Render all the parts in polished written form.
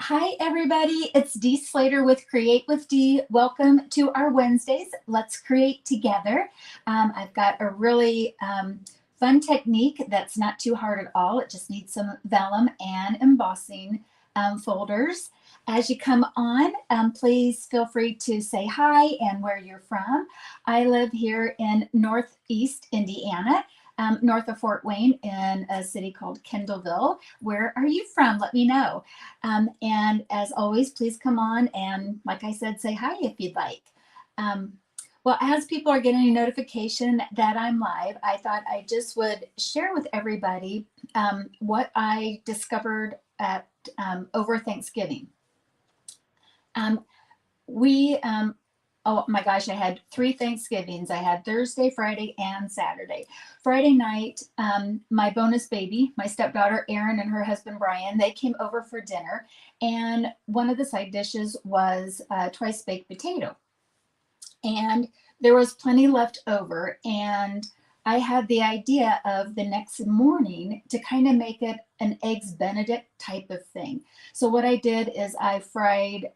Hi, everybody. It's Dee Slater with Create with Dee. Welcome to our Wednesdays. Let's create together. I've got a really fun technique that's not too hard at all. It just needs some vellum and embossing folders. As you come on, please feel free to say hi and where you're from. I live here in Northeast Indiana, north of Fort Wayne in a city called Kendallville. Where are you from? Let me know. And as always, please come on and, like I said, say hi if you'd like. Well, as people are getting a notification that I'm live, I thought I just would share with everybody what I discovered at over Thanksgiving. Oh my gosh, I had 3 Thanksgivings. I had Thursday, Friday, and Saturday. Friday night, my bonus baby, my stepdaughter Erin and her husband Brian, they came over for dinner, and one of the side dishes was twice baked potato. And there was plenty left over, and I had the idea of the next morning to kind of make it an eggs Benedict type of thing. So what I did is I fried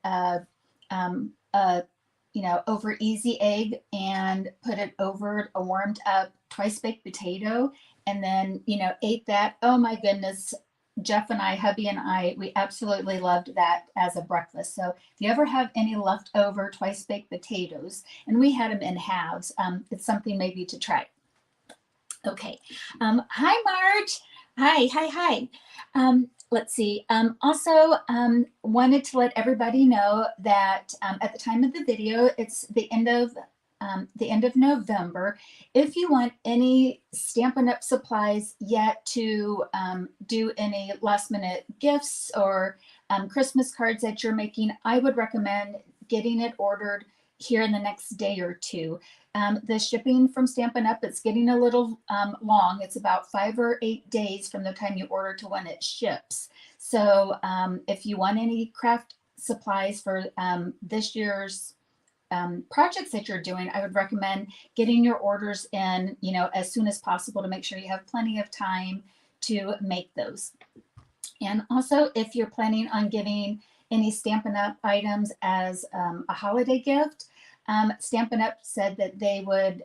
over easy egg and put it over a warmed up twice baked potato, and then, ate that. Oh my goodness. Jeff and I, hubby and I, we absolutely loved that as a breakfast. So if you ever have any leftover twice baked potatoes, and we had them in halves, it's something maybe to try. Okay. Hi, Marge. Hi. Let's see. Also, wanted to let everybody know that at the time of the video, it's the end of November. If you want any Stampin' Up! Supplies yet to do any last minute gifts or Christmas cards that you're making, I would recommend getting it ordered here in the next day or two. The shipping from Stampin' Up! It's getting a little long. It's about 5 or 8 days from the time you order to when it ships. So if you want any craft supplies for this year's projects that you're doing, I would recommend getting your orders in, as soon as possible to make sure you have plenty of time to make those. And also, if you're planning on giving any Stampin' Up! Items as a holiday gift, Stampin' Up! Said that they would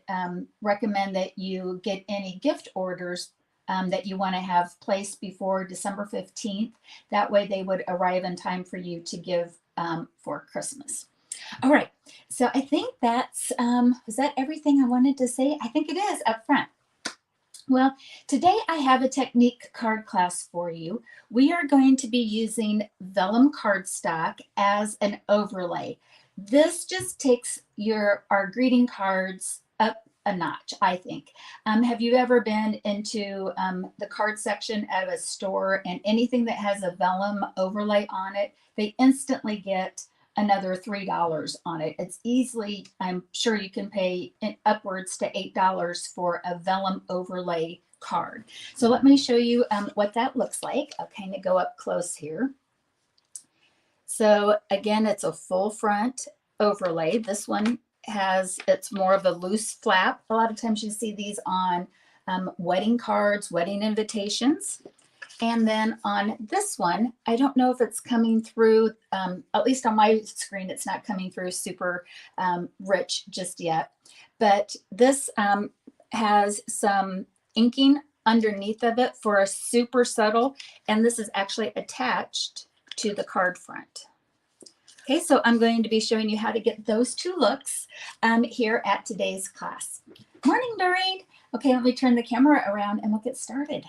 recommend that you get any gift orders that you want to have placed before December 15th. That way they would arrive in time for you to give for Christmas. All right, so I think that's, is that everything I wanted to say? I think it is up front. Well, today I have a technique card class for you. We are going to be using vellum cardstock as an overlay. This just takes our greeting cards up a notch, I think. Have you ever been into the card section at a store, and anything that has a vellum overlay on it, they instantly get another $3 on it. It's easily, I'm sure you can pay upwards to $8 for a vellum overlay card. So let me show you what that looks like. I'll kind of go up close here. So again, it's a full front overlay. This one it's more of a loose flap. A lot of times you see these on wedding cards, wedding invitations. And then on this one, I don't know if it's coming through, at least on my screen, it's not coming through super rich just yet. But this has some inking underneath of it for a super subtle, and this is actually attached to the card front. Okay, so I'm going to be showing you how to get those 2 looks here at today's class. Morning, Doreen. Okay, let me turn the camera around and we'll get started.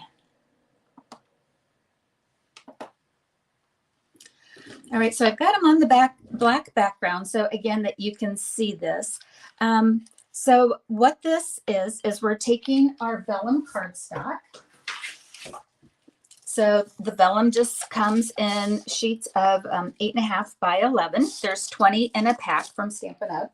All right, so I've got them on the black background, so again that you can see this. So what this is we're taking our vellum cardstock. So the vellum just comes in sheets of 8.5 by 11. There's 20 in a pack from Stampin' Up!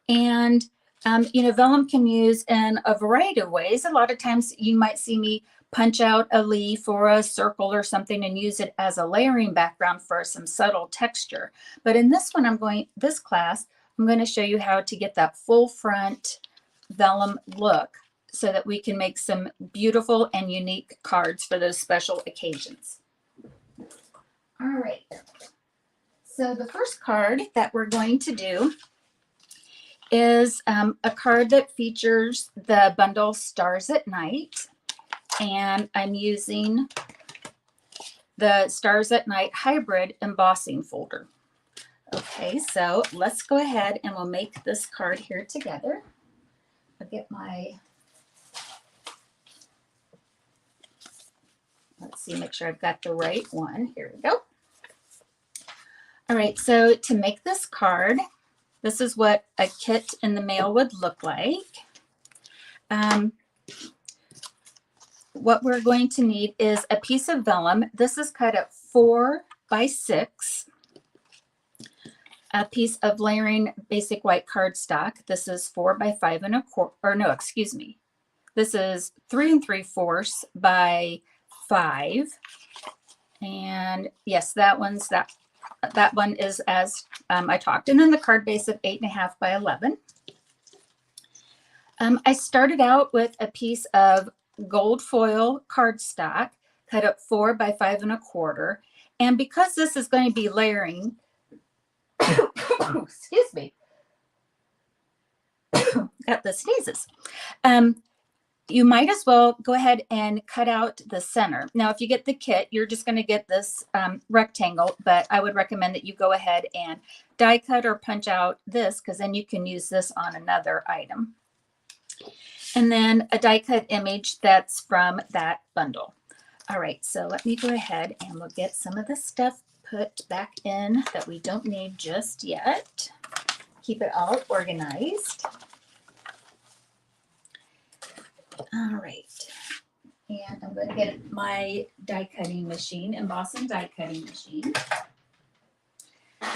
And vellum can use in a variety of ways. A lot of times you might see me punch out a leaf or a circle or something and use it as a layering background for some subtle texture. But in this one, this class, I'm going to show you how to get that full front vellum look so that we can make some beautiful and unique cards for those special occasions. All right. So the first card that we're going to do is a card that features the bundle Stars at Night. And I'm using the Stars at Night hybrid embossing folder. Okay, so let's go ahead and we'll make this card here together. I'll get my, let's see, make sure I've got the right one. Here we go. All right, so to make this card, this is what a kit in the mail would look like. What we're going to need is a piece of vellum. This is cut at 4 by 6. A piece of layering basic white cardstock. This is 4 by 5 1/4, or no, excuse me. This is 3 3/4 by 5. And yes, that one is as I talked. And then the card base of 8.5 by 11. I started out with a piece of gold foil cardstock cut at 4 by 5 1/4. And because this is going to be layering, excuse me, got the sneezes. You might as well go ahead and cut out the center. Now, if you get the kit, you're just going to get this rectangle, but I would recommend that you go ahead and die cut or punch out this, because then you can use this on another item. And then a die cut image that's from that bundle. All right, so let me go ahead and we'll get some of the stuff put back in that we don't need just yet. Keep it all organized. All right, and I'm going to get my die cutting machine, embossing die cutting machine.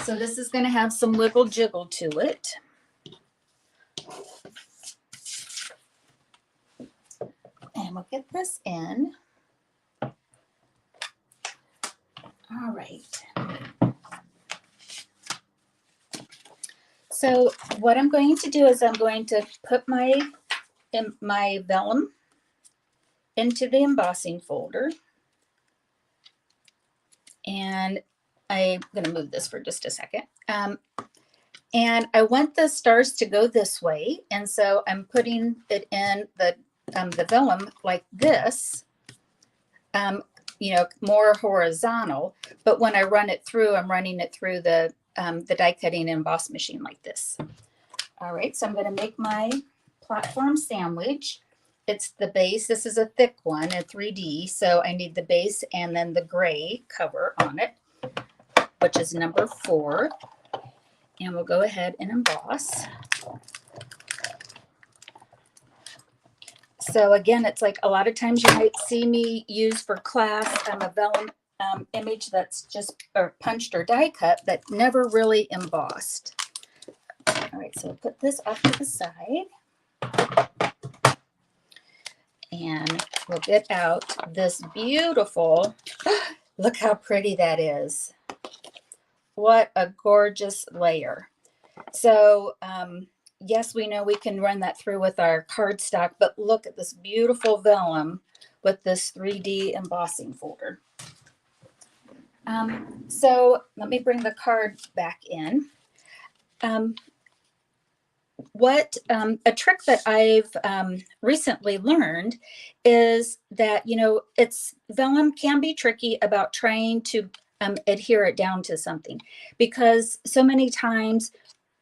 So this is going to have some wiggle jiggle to it. And we'll get this in. All right. So what I'm going to do is I'm going to put my vellum into the embossing folder. And I'm going to move this for just a second. And I want the stars to go this way. And so I'm putting it in the vellum like this, you know, more horizontal. But when I run it through, I'm running it through the die cutting and emboss machine like this. All right, so I'm going to make my platform sandwich. It's the base. This is a thick one, a 3D. So I need the base and then the gray cover on it, which is number 4. And we'll go ahead and emboss. So again, it's like a lot of times you might see me use for class a vellum image that's just punched or die cut, but never really embossed. All right, so I'll put this off to the side. And we'll get out this beautiful, look how pretty that is. What a gorgeous layer. So yes, we know we can run that through with our cardstock, but look at this beautiful vellum with this 3D embossing folder. So let me bring the card back in. A trick that I've recently learned is that, you know, vellum can be tricky about trying to adhere it down to something, because so many times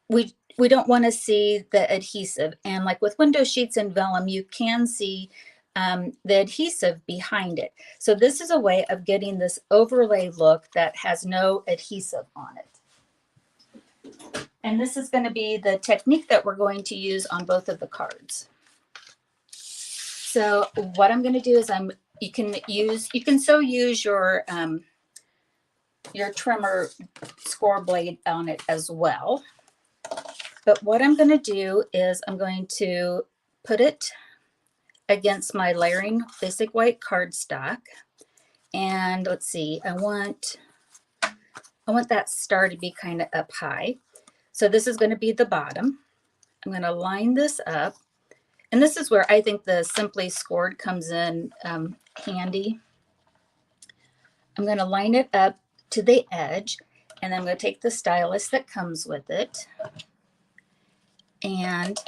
we don't want to see the adhesive. And like with window sheets and vellum, you can see the adhesive behind it. So this is a way of getting this overlay look that has no adhesive on it. And this is going to be the technique that we're going to use on both of the cards. So what I'm going to do is you can so use your trimmer score blade on it as well. But what I'm going to do is I'm going to put it against my layering basic white cardstock. And let's see, I want that star to be kind of up high. So this is going to be the bottom. I'm going to line this up. And this is where I think the Simply Scored comes in handy. I'm going to line it up to the edge, and I'm going to take the stylus that comes with it, and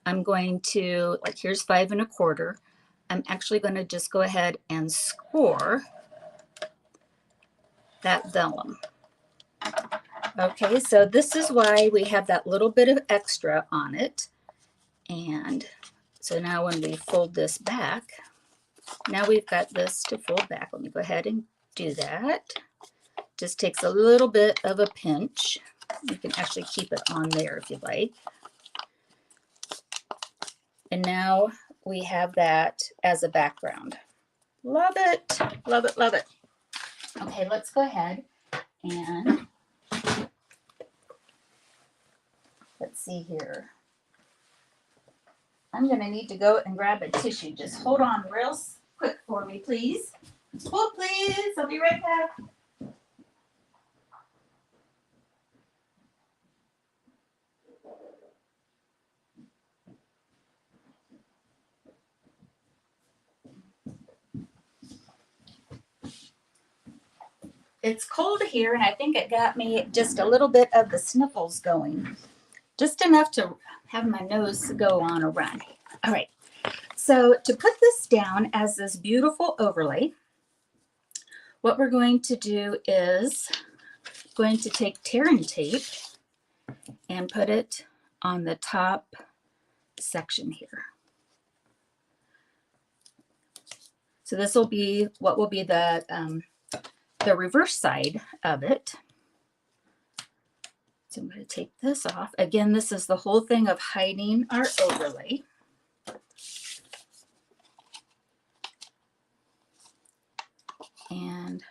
I'm going to, like, here's 5 1/4. I'm actually going to just go ahead and score that vellum. Okay, so this is why we have that little bit of extra on it. And so now when we fold this back, now we've got this to fold back. Let me go ahead and do that. Just takes a little bit of a pinch. You can actually keep it on there if you like. And now we have that as a background. Love it, love it, love it. Okay, let's go ahead and let's see here. I'm going to need to go and grab a tissue. Just hold on real quick for me, please. Hold, please. I'll be right back. It's cold here, and I think it got me just a little bit of the sniffles going. Just enough to have my nose go on a run. All right. So to put this down as this beautiful overlay, what we're going to do is going to take tear and tape and put it on the top section here. So this will be what will be the reverse side of it. So I'm going to take this off. Again, this is the whole thing of hiding our overlay. And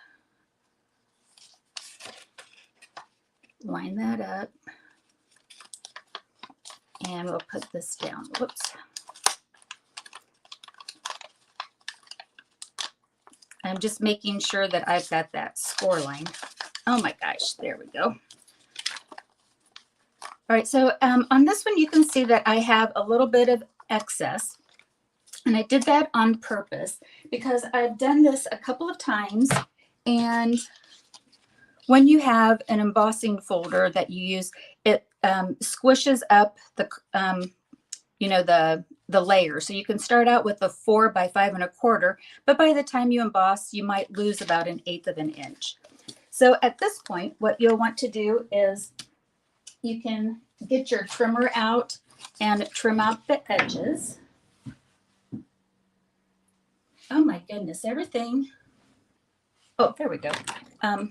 line that up. And we'll put this down. Whoops. I'm just making sure that I've got that score line. Oh my gosh, there we go. All right, so on this one, you can see that I have a little bit of excess. And I did that on purpose because I've done this a couple of times. And when you have an embossing folder that you use, it squishes up the, you know, the layer. So you can start out with a 4 by 5 1/4, but by the time you emboss, you might lose about 1/8 of an inch. So at this point, what you'll want to do is you can get your trimmer out and trim out the edges. Oh my goodness, everything. Oh, there we go. I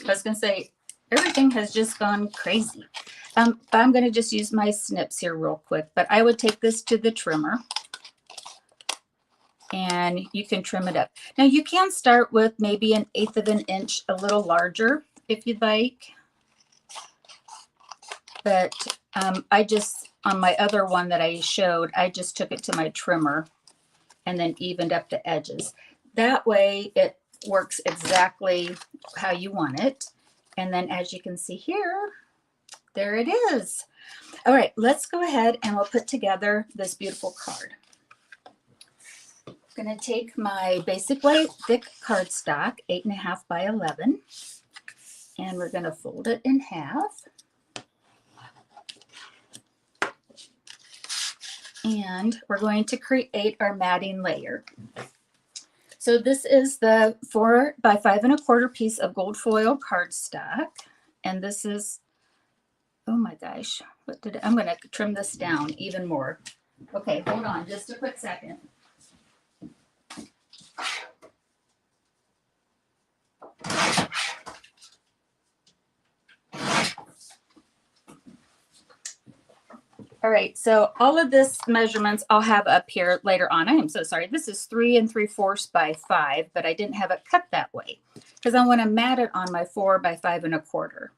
was going to say, everything has just gone crazy. But I'm going to just use my snips here real quick. But I would take this to the trimmer. And you can trim it up. Now you can start with maybe 1/8 of an inch, a little larger if you'd like. But I just, on my other one that I showed, I just took it to my trimmer and then evened up the edges. That way it works exactly how you want it. And then as you can see here, there it is. All right, let's go ahead and we'll put together this beautiful card. I'm going to take my basic white thick cardstock, 8 1/2 by 11, and we're going to fold it in half. And we're going to create our matting layer. So this is the 4 by 5 1/4 piece of gold foil cardstock. And this is, oh my gosh, what did I'm going to trim this down even more. Okay, hold on just a quick second. All right, so all of this measurements I'll have up here later on. I am so sorry. This is 3 3/4 by 5, but I didn't have it cut that way because I want to mat it on my 4 by 5 1/4.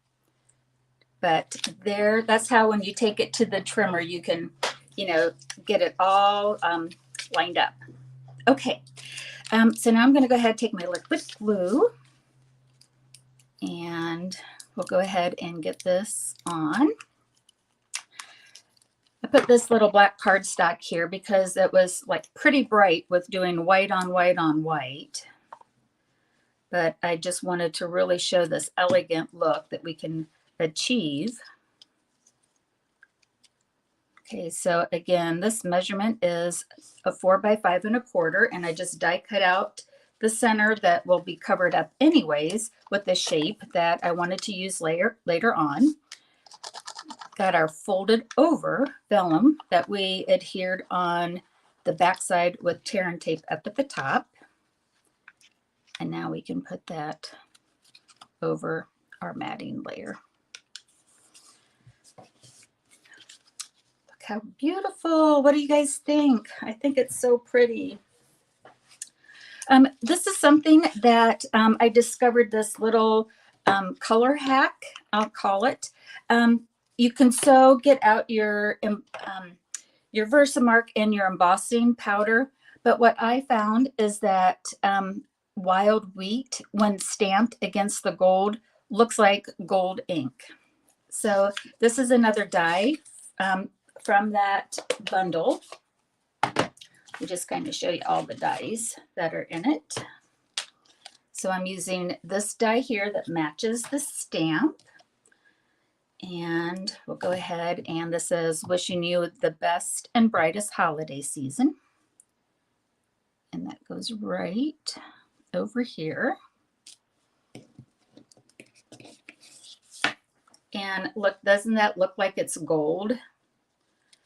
But there, that's how when you take it to the trimmer, you can, you know, get it all lined up. Okay, so now I'm going to go ahead and take my liquid glue and we'll go ahead and get this on. I put this little black cardstock here because it was like pretty bright with doing white on white on white. but I just wanted to really show this elegant look that we can achieve. Okay, so again, this measurement is a 4 by 5 1/4, and I just die cut out the center that will be covered up anyways with the shape that I wanted to use later on. Got our folded over vellum that we adhered on the backside with tear and tape up at the top. And now we can put that over our matting layer. Look how beautiful. What do you guys think? I think it's so pretty. This is something that I discovered, this little color hack, I'll call it. You can get out your Versamark and your embossing powder, but what I found is that wild wheat, when stamped against the gold, looks like gold ink. So this is another die from that bundle. We just kind of show you all the dies that are in it. So I'm using this die here that matches the stamp. And we'll go ahead, and this is wishing you the best and brightest holiday season. And that goes right over here. And look, doesn't that look like it's gold?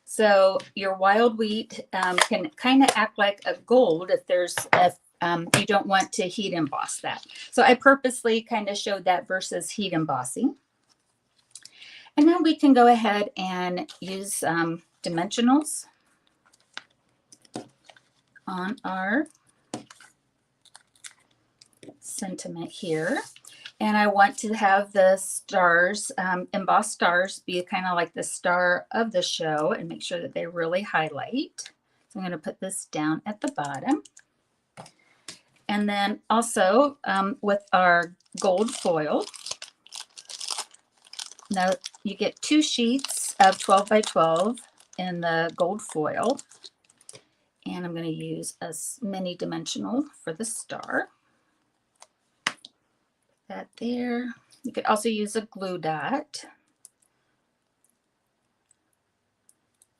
So your wild wheat can kind of act like a gold if you don't want to heat emboss that. So I purposely kind of showed that versus heat embossing. And then we can go ahead and use dimensionals on our sentiment here. And I want to have the stars, embossed stars, be kind of like the star of the show, and make sure that they really highlight. So I'm going to put this down at the bottom. And then also with our gold foil, now you get 2 sheets of 12 by 12 in the gold foil. And I'm going to use a mini dimensional for the star. That there. You could also use a glue dot.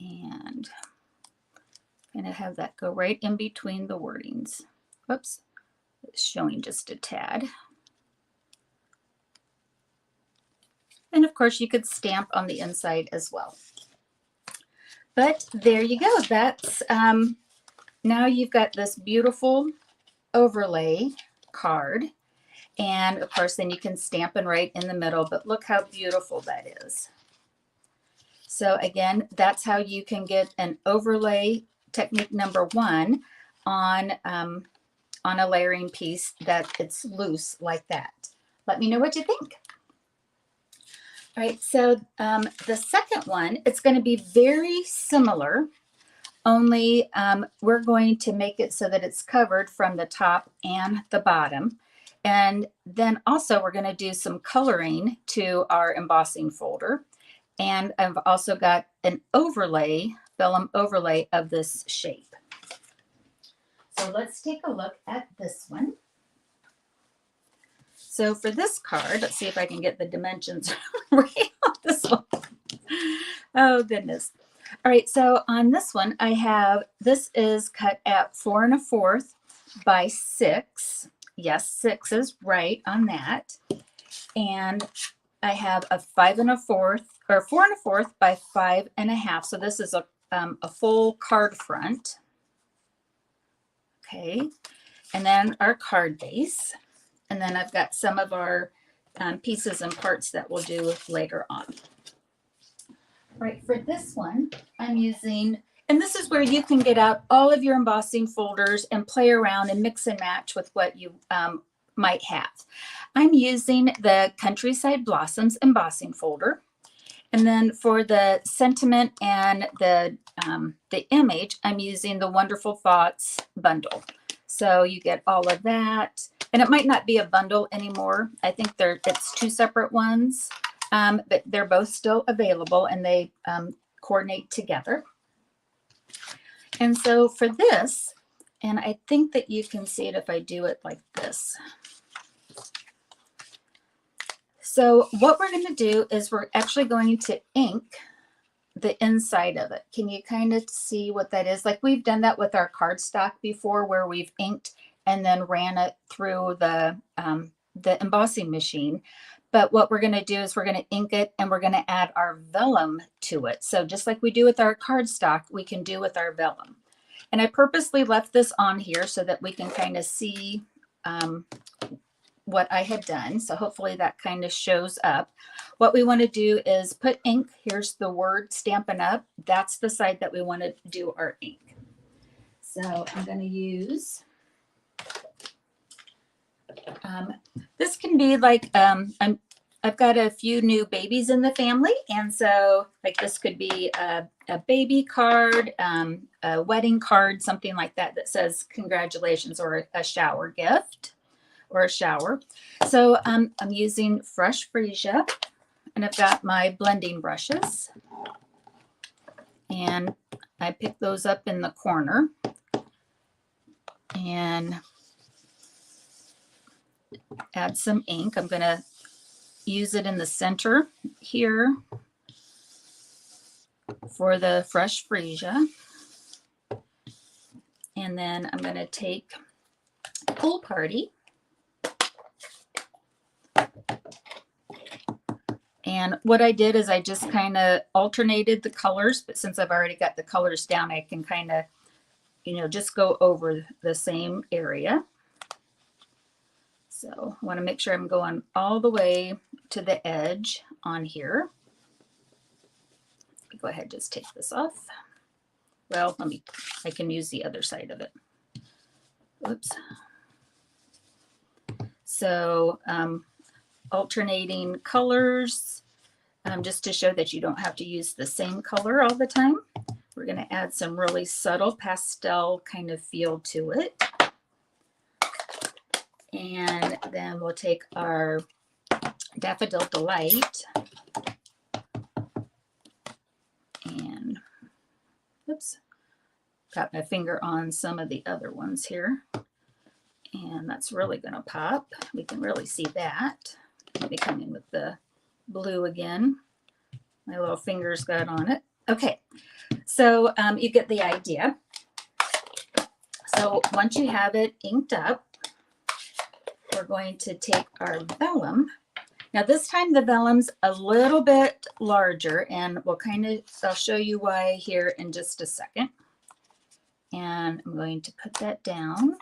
And I'm going to have that go right in between the wordings. Whoops, it's showing just a tad. And of course you could stamp on the inside as well. But there you go. That's now you've got this beautiful overlay card. And of course, then you can stamp and write in the middle, but look how beautiful that is. So again, that's how you can get an overlay technique number 1 on a layering piece that it's loose like that. Let me know what you think. All right, so the second one, it's going to be very similar, only we're going to make it so that it's covered from the top and the bottom. And then also we're going to do some coloring to our embossing folder. And I've also got an overlay, vellum overlay of this shape. So let's take a look at this one. So for this card, let's see if I can get the dimensions right on this one. Oh goodness. All right, so on this one, I have, this is cut at 4 1/4 by 6. Yes, 6 is right on that. And I have a 5 1/4 or 4 1/4 by 5 1/2. So this is a full card front. Okay. And then our card base. And then I've got some of our pieces and parts that we'll do later on. Right, for this one, I'm using, and this is where you can get out all of your embossing folders and play around and mix and match with what you might have. I'm using the Countryside Blossoms embossing folder. And then for the sentiment and the image, I'm using the Wonderful Thoughts bundle. So you get all of that. And it might not be a bundle anymore. I think it's 2 separate ones, but they're both still available and they coordinate together. And so for this, and I think that you can see it if I do it like this. So what we're going to do is we're actually going to ink the inside of it. Can you kind of see what that is? Like we've done that with our cardstock before, where we've inked and then ran it through the embossing machine. But what we're going to do is we're going to ink it and we're going to add our vellum to it. So just like we do with our cardstock, we can do with our vellum. And I purposely left this on here so that we can kind of see what I had done. So hopefully that kind of shows up. What we want to do is put ink. Here's the word Stampin' Up. That's the side that we want to do our ink. So I'm going to use, this can be like, I've got a few new babies in the family. And so like this could be a baby card, a wedding card, something like that, that says congratulations, or a shower gift or a shower. So I'm using fresh freesia, and I've got my blending brushes, and I pick those up in the corner and add some ink. I'm going to use it in the center here for the fresh freesia. And then I'm going to take Pool Party, and what I did is I just kind of alternated the colors, but since I've already got the colors down, I can kind of, you know, just go over the same area. So I want to make sure I'm going all the way to the edge on here. Go ahead, just take this off. Well, I can use the other side of it. Oops. So alternating colors, just to show that you don't have to use the same color all the time. We're going to add some really subtle pastel kind of feel to it. And then we'll take our Daffodil Delight and, oops, got my finger on some of the other ones here. And that's really going to pop. We can really see that. Let me come in with the blue again. My little fingers got on it. Okay, so you get the idea. So once you have it inked up, we're going to take our vellum. Now this time the vellum's a little bit larger, and I'll show you why here in just a second. And I'm going to put that down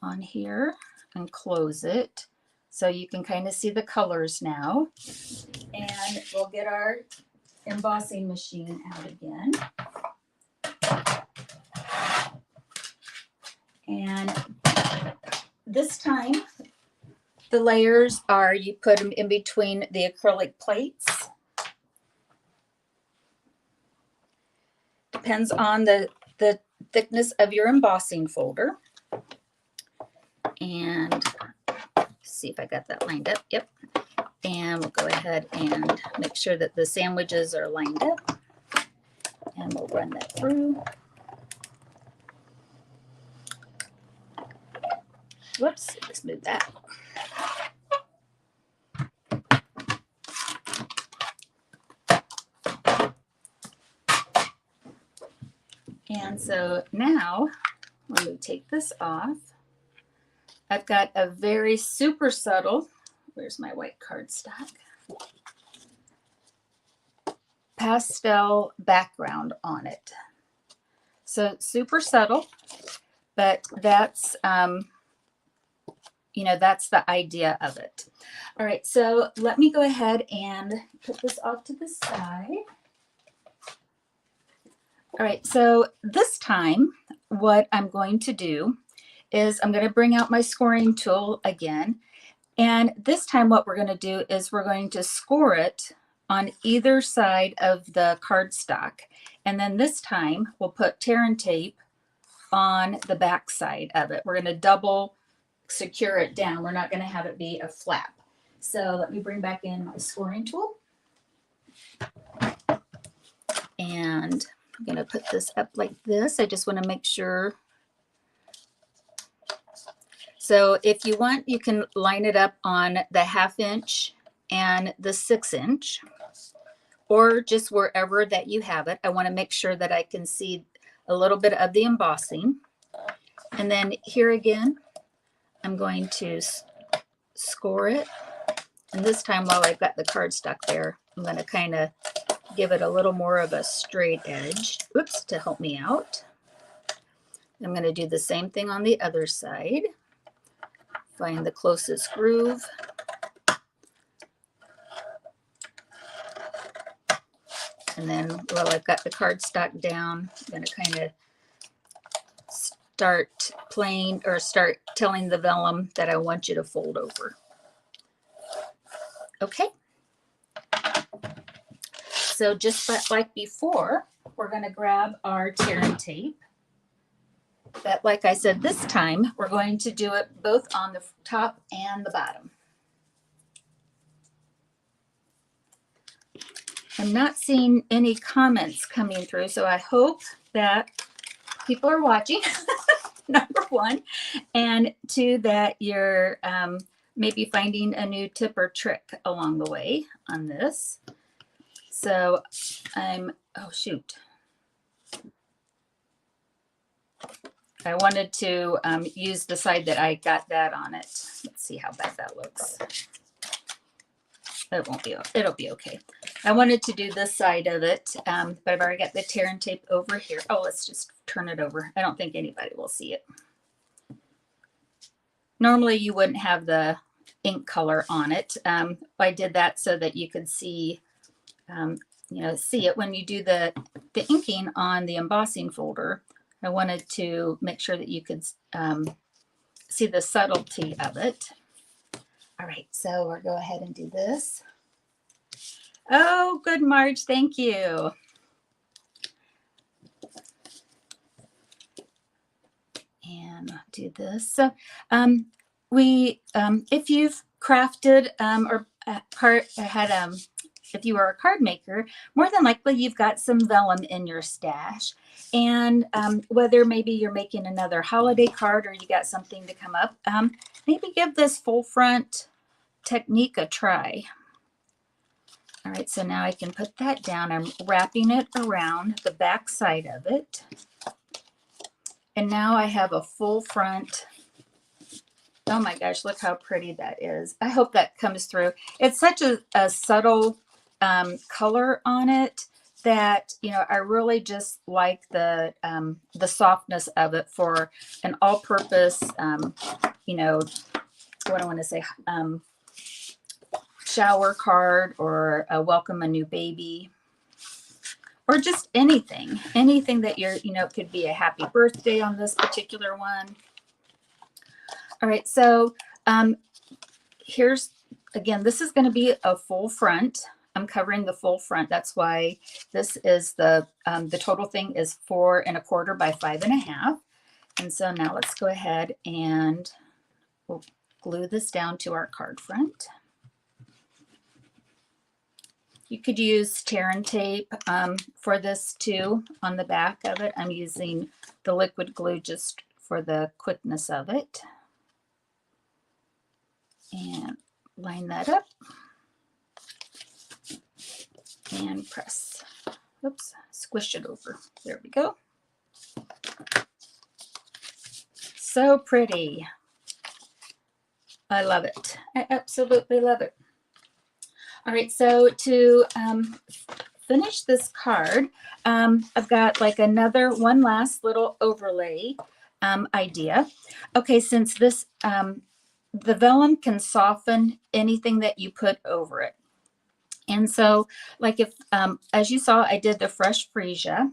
on here and close it so you can kind of see the colors now. And we'll get our embossing machine out again. And this time the layers are, you put them in between the acrylic plates. Depends on the thickness of your embossing folder. And see if I got that lined up. Yep. And we'll go ahead and make sure that the sandwiches are lined up. And we'll run that through. Whoops, let's move that. And so now when we take this off, I've got a very super subtle, where's my white cardstock, pastel background on it. So super subtle, but that's, you know, that's the idea of it. All right, so let me go ahead and put this off to the side. All right, so this time what I'm going to do is I'm going to bring out my scoring tool again. And this time what we're going to do is we're going to score it on either side of the cardstock. And then this time we'll put tear and tape on the back side of it. We're going to double secure it down. We're not going to have it be a flap. So let me bring back in my scoring tool. And I'm going to put this up like this. I just want to make sure. So if you want, you can line it up on the 1/2 inch and the 6 inch, or just wherever that you have it. I want to make sure that I can see a little bit of the embossing. And then here again, I'm going to score it. And this time, while I've got the cardstock there, I'm going to kind of give it a little more of a straight edge, oops, to help me out. I'm going to do the same thing on the other side. Find the closest groove. And then while I've got the cardstock down, I'm going to kind of start playing or start telling the vellum that I want you to fold over. Okay. So just like before, we're going to grab our tear and tape. But like I said, this time we're going to do it both on the top and the bottom. I'm not seeing any comments coming through, so I hope that people are watching, number one, and two, that you're maybe finding a new tip or trick along the way on this. So oh shoot. I wanted to use the side that I got that on it. Let's see how bad that looks. It'll be okay. I wanted to do this side of it, but I've already got the tear and tape over here. Oh, let's just turn it over. I don't think anybody will see it. Normally you wouldn't have the ink color on it. I did that so that you could see, see it when you do the inking on the embossing folder. I wanted to make sure that you could see the subtlety of it. All right, so we'll go ahead and do this. Oh, good, Marge, thank you. And I'll do this. So if you've crafted if you are a card maker, more than likely you've got some vellum in your stash. And whether maybe you're making another holiday card or you got something to come up, maybe give this full front technique a try. All right, so now I can put that down. I'm wrapping it around the back side of it. And now I have a full front. Oh my gosh, look how pretty that is. I hope that comes through. It's such a subtle color on it that, I really just like the softness of it for an all-purpose, what do I want to say, shower card, or a welcome a new baby, or just anything that you're, could be a happy birthday on this particular one. All right, so here's, again, this is going to be a full front. I'm covering the full front. That's why this is the total thing is 4 1/4 by 5 1/2. And so now let's go ahead and we'll glue this down to our card front. You could use tear and tape for this too on the back of it. I'm using the liquid glue just for the quickness of it. And line that up and press. Oops, squish it over. There we go. So pretty. I love it. I absolutely love it. All right, so to finish this card, I've got like one last little overlay idea. Okay, since this, the vellum can soften anything that you put over it. And so like if, as you saw, I did the fresh freesia,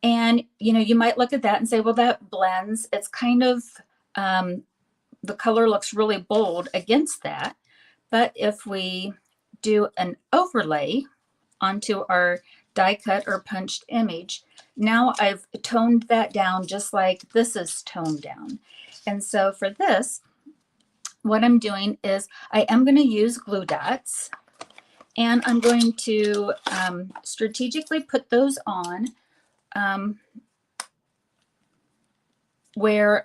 and, you might look at that and say, well, that blends. It's kind of, the color looks really bold against that. But if we do an overlay onto our die cut or punched image, now I've toned that down just like this is toned down. And so for this, what I'm doing is I am going to use glue dots, and I'm going to strategically put those on where,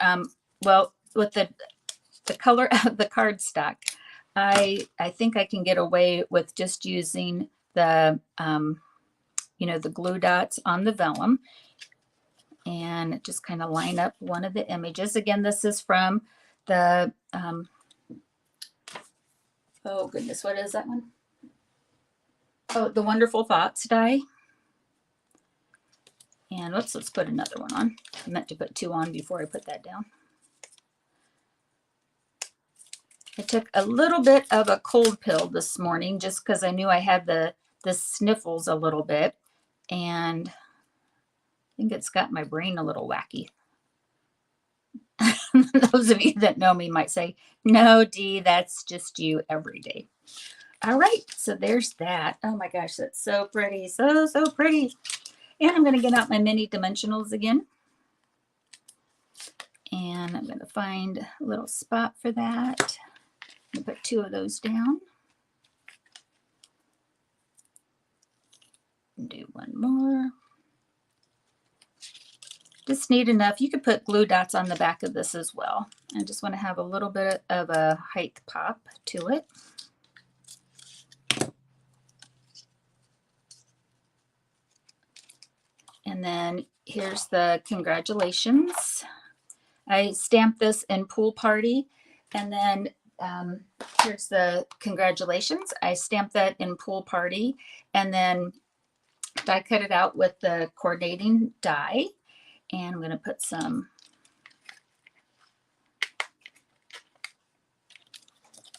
well, with the the color of the cardstock. I think I can get away with just using the, you know, the glue dots on the vellum and just kind of line up one of the images. Again, this is from the, oh goodness, what is that one? Oh, the Wonderful Thoughts die. And let's put another one on. I meant to put 2 on before I put that down. I took a little bit of a cold pill this morning just because I knew I had the sniffles a little bit, and I think it's got my brain a little wacky. Those of you that know me might say, no, Dee, that's just you every day. All right, so there's that. Oh my gosh, that's so pretty, so pretty. And I'm going to get out my mini dimensionals again. And I'm going to find a little spot for that. I'm going to put 2 of those down. And do one more. Just neat enough. You could put glue dots on the back of this as well. I just want to have a little bit of a height pop to it. And then here's the congratulations. I stamped this in Pool Party, and then here's the congratulations. I stamped that in Pool Party, and then die cut it out with the coordinating die. And I'm going to put some,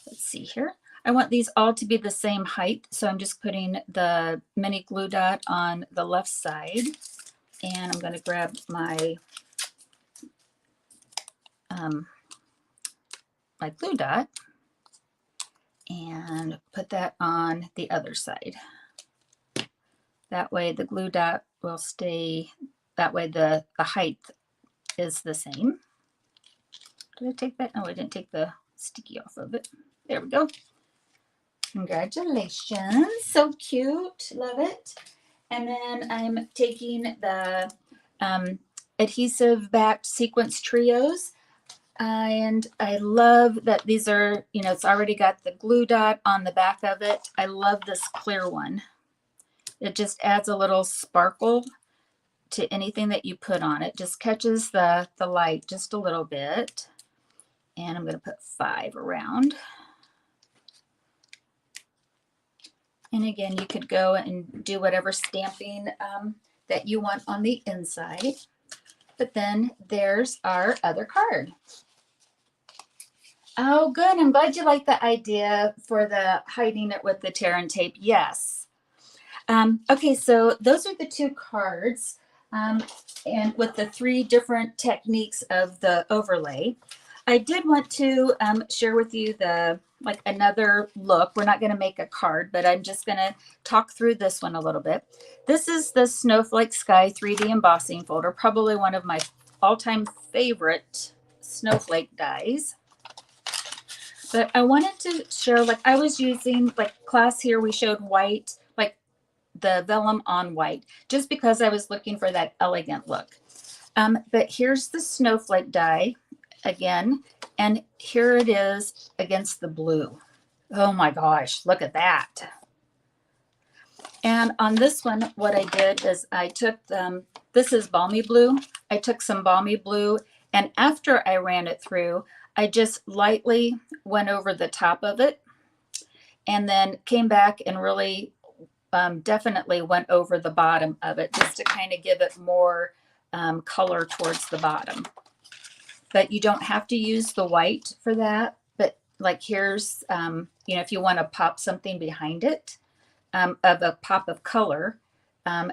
let's see here. I want these all to be the same height, so I'm just putting the mini glue dot on the left side. And I'm going to grab my my glue dot and put that on the other side. That way the glue dot will stay, that way the height is the same. Did I take that? Oh, I didn't take the sticky off of it. There we go. Congratulations. So cute. Love it. And then I'm taking the adhesive backed sequence trios. And I love that these are, you know, it's already got the glue dot on the back of it. I love this clear one. It just adds a little sparkle to anything that you put on it. Just catches the light just a little bit. And I'm going to put 5 around. And again, you could go and do whatever stamping that you want on the inside. But then there's our other card. Oh, good. I'm glad you like the idea for the hiding it with the tear and tape. Yes. Okay, so those are the 2 cards. And with the 3 different techniques of the overlay. I did want to share with you another look. We're not going to make a card, but I'm just going to talk through this one a little bit. This is the Snowflake Sky 3D embossing folder, probably one of my all-time favorite snowflake dies. But I wanted to share, I was using, class here, we showed white, the vellum on white, just because I was looking for that elegant look. But here's the snowflake die again, and here it is against the blue. Oh my gosh, look at that. And on this one, what I did is I took, this is balmy blue. I took some balmy blue, and after I ran it through, I just lightly went over the top of it, and then came back and really definitely went over the bottom of it just to kind of give it more color towards the bottom. But you don't have to use the white for that. But here's, you know, if you want to pop something behind it of a pop of color,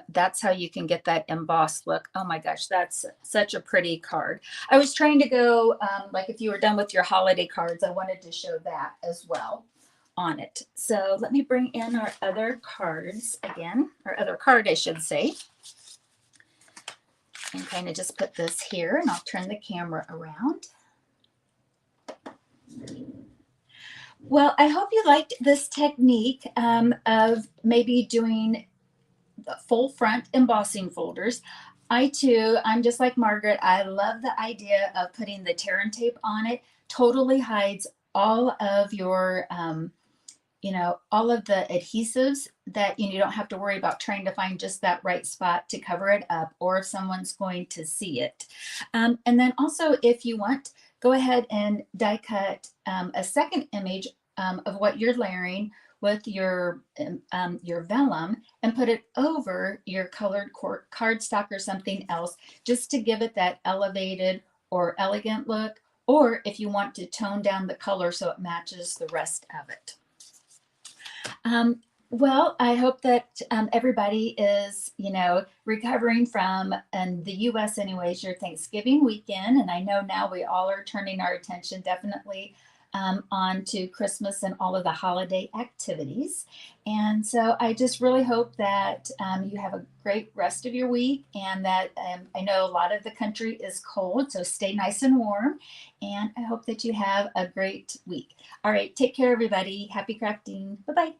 that's how you can get that embossed look. Oh my gosh, that's such a pretty card. I was trying to go, if you were done with your holiday cards, I wanted to show that as well on it. So let me bring in our other cards again, or other card, I should say. And kind of just put this here, and I'll turn the camera around. Well, I hope you liked this technique of maybe doing the full front embossing folders. I too, I'm just like Margaret. I love the idea of putting the tear and tape on it. Totally hides all of your, all of the adhesives that you don't have to worry about trying to find just that right spot to cover it up or if someone's going to see it. And then also, if you want, go ahead and die cut a second image of what you're layering with your vellum and put it over your colored cardstock or something else just to give it that elevated or elegant look, or if you want to tone down the color so it matches the rest of it. Well, I hope that everybody is, recovering from, in the U.S. anyways, your Thanksgiving weekend. And I know now we all are turning our attention definitely on to Christmas and all of the holiday activities. And so I just really hope that you have a great rest of your week, and that I know a lot of the country is cold, so stay nice and warm. And I hope that you have a great week. All right, take care, everybody. Happy crafting. Bye-bye.